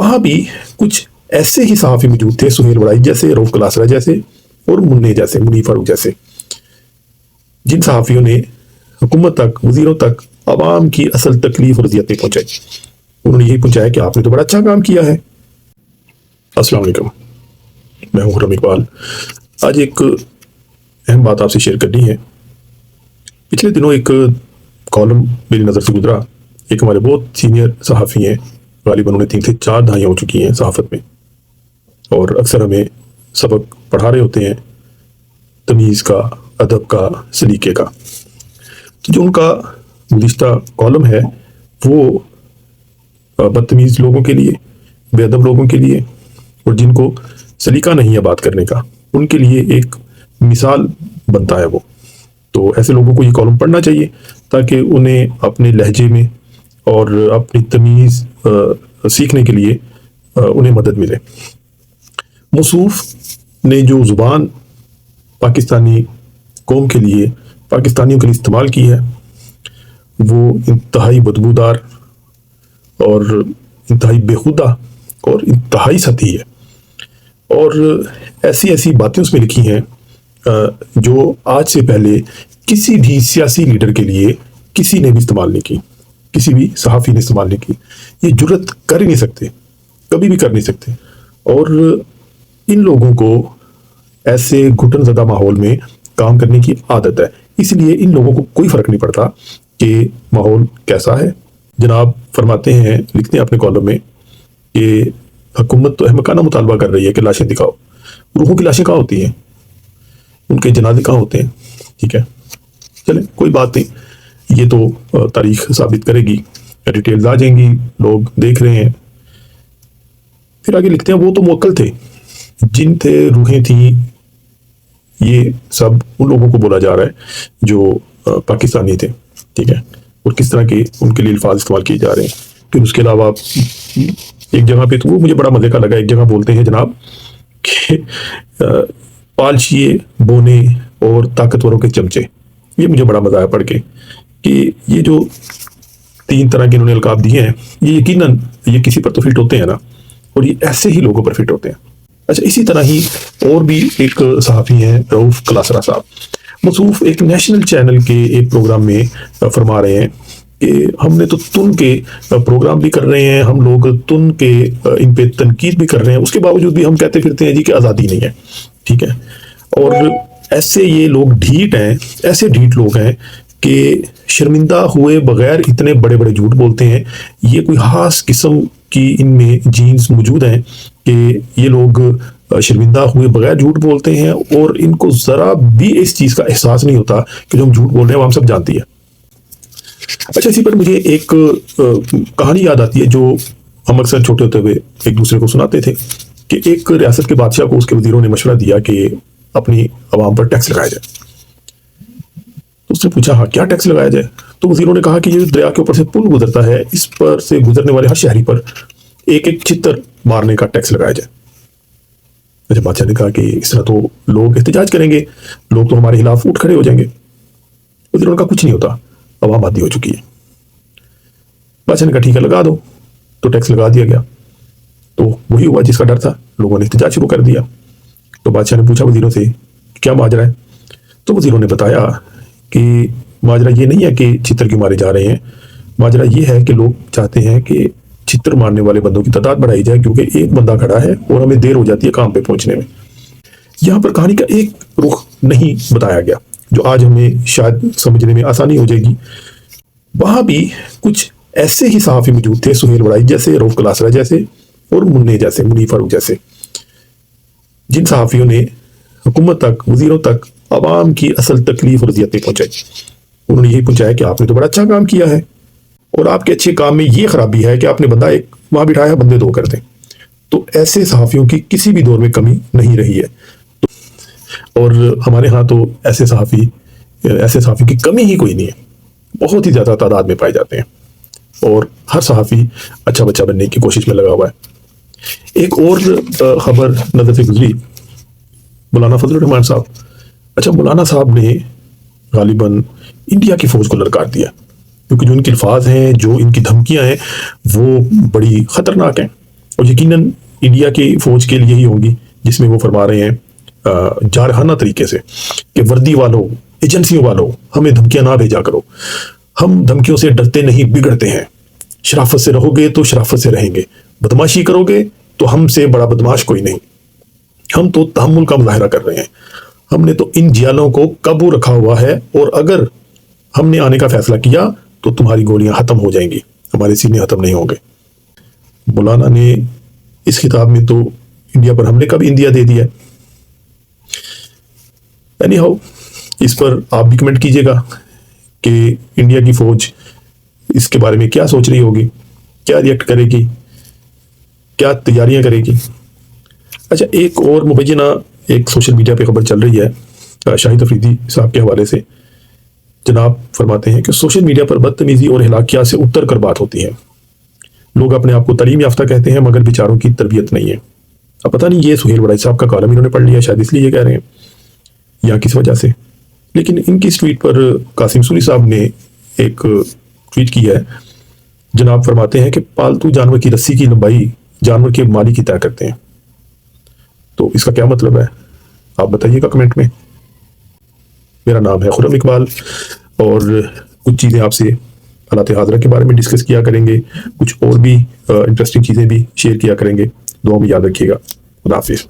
वहाँ भी कुछ ऐसे ही सहाफ़ी मौजूद थे, सुहेल वड़ाई जैसे, रऊफ कलासरा जैसे और मुन्ने जैसे, मुनीर फारूक जैसे, जिन सहाफ़ियों ने हुकूमत तक, वज़ीरों तक आवाम की असल तकलीफ और अज़ियतें पहुँचाई। उन्होंने यही पहुँचाया कि आपने तो बड़ा अच्छा काम किया है। अस्सलाम वालेकुम, मैं हूँ खुर्रम इकबाल। आज एक अहम बात आपसे शेयर करनी है। पिछले दिनों एक कॉलम मेरी नज़र से गुजरा। एक हमारे बहुत सीनियर सहाफ़ी हैं, गालिबन उन्हें 3 से 4 दहाइयाँ हो चुकी हैं सहाफ़त में, और अक्सर हमें सबक पढ़ा रहे होते हैं तमीज़ का, अदब का, सलीके का। तो जो उनका गुज़िश्ता कॉलम है वो बदतमीज़ लोगों के लिए, बेअदब लोगों के लिए और जिनको सलीका नहीं है बात करने का, उनके लिए एक मिसाल बनता है वो। तो ऐसे लोगों को ये कॉलम पढ़ना चाहिए ताकि उन्हें अपने लहजे में और अपनी तमीज़ सीखने के लिए उन्हें मदद मिले। मौसूफ़ ने जो ज़ुबान पाकिस्तानी कौम के लिए, पाकिस्तानियों के लिए इस्तेमाल की है वो इंतहाई बदबूदार और इंतहाई बेखुदा और इंतहाई सतही है। और ऐसी ऐसी बातें उसमें लिखी हैं जो आज से पहले किसी भी सियासी लीडर के लिए किसी ने भी इस्तेमाल नहीं की, किसी भी सहाफ़ी ने इस्तेमाल नहीं की। ये जुर्रत कर ही नहीं सकते, कभी भी कर नहीं सकते। और इन लोगों को ऐसे घुटन ज़दा माहौल में काम करने की आदत है, इसलिए इन लोगों को कोई फ़र्क नहीं पड़ता कि माहौल कैसा है। जनाब फरमाते हैं, लिखते हैं अपने कॉलम में कि हुकूमत तो अहमकाना मुतालबा कर रही है कि लाशें दिखाओ। रूहों की लाशें कहाँ होती हैं, उनके जनाजे कहाँ होते हैं? ठीक है, चलें कोई बात नहीं, ये तो तारीख साबित करेगी, डिटेल्स आ जाएंगी, लोग देख रहे हैं। फिर आगे लिखते हैं, वो तो मुवक्किल थे, जिन थे रूहें थी। ये सब उन लोगों को बोला जा रहा है जो पाकिस्तानी थे, ठीक है, और किस तरह के उनके लिए अल्फाज इस्तेमाल किए जा रहे हैं। फिर उसके अलावा एक जगह पे तो वो मुझे बड़ा मजे का लगा, एक जगह बोलते हैं जनाब कि पालशिए, बोने और ताकतवरों के चमचे। ये मुझे बड़ा मजा आया पढ़ के कि ये जो 3 तरह के इन्होंने अलकाब दिए हैं, ये यकीनन ये किसी पर तो फिट होते हैं ना, और ये ऐसे ही लोगों पर फिट होते हैं। अच्छा, इसी तरह ही और भी एक सहाफ़ी हैं रऊफ कलासरा साहब। मौसूफ़ एक नेशनल चैनल के एक प्रोग्राम में फरमा रहे हैं कि हमने तो तुन के प्रोग्राम भी कर रहे हैं, हम लोग तुन के इन पे तनकीद भी कर रहे हैं, उसके बावजूद भी हम कहते फिरते हैं जी कि आज़ादी नहीं है। ठीक है, और ऐसे ये लोग ढीठ हैं, ऐसे ढीठ लोग हैं कि शर्मिंदा हुए बगैर इतने बड़े बड़े झूठ बोलते हैं। ये कोई खास किस्म की इनमें जीन्स मौजूद हैं कि ये लोग शर्मिंदा हुए बगैर झूठ बोलते हैं और इनको ज़रा भी इस चीज़ का एहसास नहीं होता कि जो हम झूठ बोल रहे हैं वो हम सब जानती है। अच्छा, इसी पर मुझे एक कहानी याद आती है जो हम अक्सर छोटे होते हुए एक दूसरे को सुनाते थे कि एक रियासत के बादशाह को उसके वजीरों ने मशवरा दिया कि अपनी आवाम पर टैक्स लगाया जाए। तो उसने पूछा, हाँ क्या टैक्स लगाया जाए? तो वजीरों ने कहा कि ये दरिया के ऊपर से पुल गुजरता है, इस पर से गुजरने वाले हर शहरी पर एक एक छितर मारने का टैक्स लगाया जाए। अच्छा, बादशाह ने कहा कि इस तरह तो लोग एहतजाज करेंगे, लोग तो हमारे खिलाफ उठ खड़े हो जाएंगे। वजीरों का कुछ नहीं होता, आवाम आदी हो चुकी है। बादशाह ने कहा ठीक है, लगा दो। तो टैक्स लगा दिया गया। तो वही हुआ जिसका डर था, लोगों ने एहतजाज शुरू कर दिया। तो बादशाह ने पूछा वजीरों से क्या माजरा है? तो वजीरों ने बताया कि माजरा ये नहीं है कि छितर क्यों मारे जा रहे हैं, माजरा ये है कि लोग चाहते हैं कि छितर मारने वाले बंदों की तादाद बढ़ाई जाए, क्योंकि एक बंदा खड़ा है और हमें देर हो जाती है काम पे पहुंचने में। यहाँ पर कहानी का एक रुख नहीं बताया गया जो आज हमें शायद समझने में आसानी हो जाएगी। वहाँ भी कुछ ऐसे ही सहाफ़ी मौजूद थे, सुहेल वड़ाई जैसे, रऊफ कलासरा जैसे और मुन्ने जैसे, मुनीर फारूक जैसे, जिन सहाफ़ियों ने हुकूमत तक, वज़ीरों तक आवाम की असल तकलीफ और अज़ियतें पहुँचाई। उन्होंने यही पहुँचाया कि आपने तो बड़ा अच्छा काम किया है, और आपके अच्छे काम में ये खराबी है कि आपने बंदा एक वहाँ बिठाया, बंदे 2 कर दें। तो ऐसे सहाफ़ियों की किसी भी दौर में कमी नहीं रही है। और हमारे यहाँ तो ऐसे सहाफ़ी की कमी ही कोई नहीं है, बहुत ही ज़्यादा तादाद में पाए जाते हैं, और हर सहाफ़ी अच्छा बच्चा बनने की कोशिश में लगा हुआ है। एक और खबर नज़र से गुजरी, मौलाना फजलुर रहमान साहब। अच्छा, मौलाना साहब ने गालिबन इंडिया की फ़ौज को ललकार दिया, क्योंकि जो इनके अल्फाज हैं, जो इनकी धमकियां हैं, वो बड़ी ख़तरनाक हैं और यकीनन इंडिया की फौज के लिए ही होंगी, जिसमें वो फरमा रहे हैं जारहाना तरीके से कि वर्दी वालों, एजेंसियों वालों, हमें धमकियां ना भेजा करो, हम धमकियों से डरते नहीं, बिगड़ते हैं। शराफत से रहोगे तो शराफत से रहेंगे, बदमाशी करोगे तो हमसे बड़ा बदमाश कोई नहीं। हम तो तहम्मुल का मुजाहरा कर रहे हैं, हमने तो इन जियालों को काबू रखा हुआ है, और अगर हमने आने का फैसला किया तो तुम्हारी गोलियां खत्म हो जाएंगी, हमारे सीने खत्म नहीं होंगे। मौलाना ने इस खिताब में तो इंडिया पर हमले का भी इंदिया दे दिया। एनी हाउ, इस पर आप भी कमेंट कीजिएगा कि इंडिया की फौज इसके बारे में क्या सोच रही होगी, क्या रिएक्ट करेगी, क्या तैयारियां करेगी। अच्छा, एक और मुबैना एक सोशल मीडिया पे खबर चल रही है शाहिद अफरीदी साहब के हवाले से। जनाब फरमाते हैं कि सोशल मीडिया पर बदतमीजी और हिलाकियात से उतर कर बात होती है। लोग अपने आप को तालीम याफ्ता कहते हैं, मगर बेचारों की तरबियत नहीं है। अब पता नहीं ये सुहेल वड़ाई साहब का कॉलम इन्होंने पढ़ लिया, शायद इसलिए ये कह रहे हैं या किस वजह से। लेकिन इनकी इस ट्वीट पर कासिम सूरी साहब ने एक ट्वीट किया है। जनाब फरमाते हैं कि पालतू जानवर की रस्सी की लंबाई जानवर के मालिक ही तय करते हैं। तो इसका क्या मतलब है, आप बताइएगा कमेंट में। मेरा नाम है खुर्रम इकबाल, और कुछ चीज़ें आपसे हालात हाज़िरा के बारे में डिस्कस किया करेंगे, कुछ और भी इंटरेस्टिंग चीज़ें भी शेयर किया करेंगे। दुआ में याद रखिएगा। खुदा हाफिज़।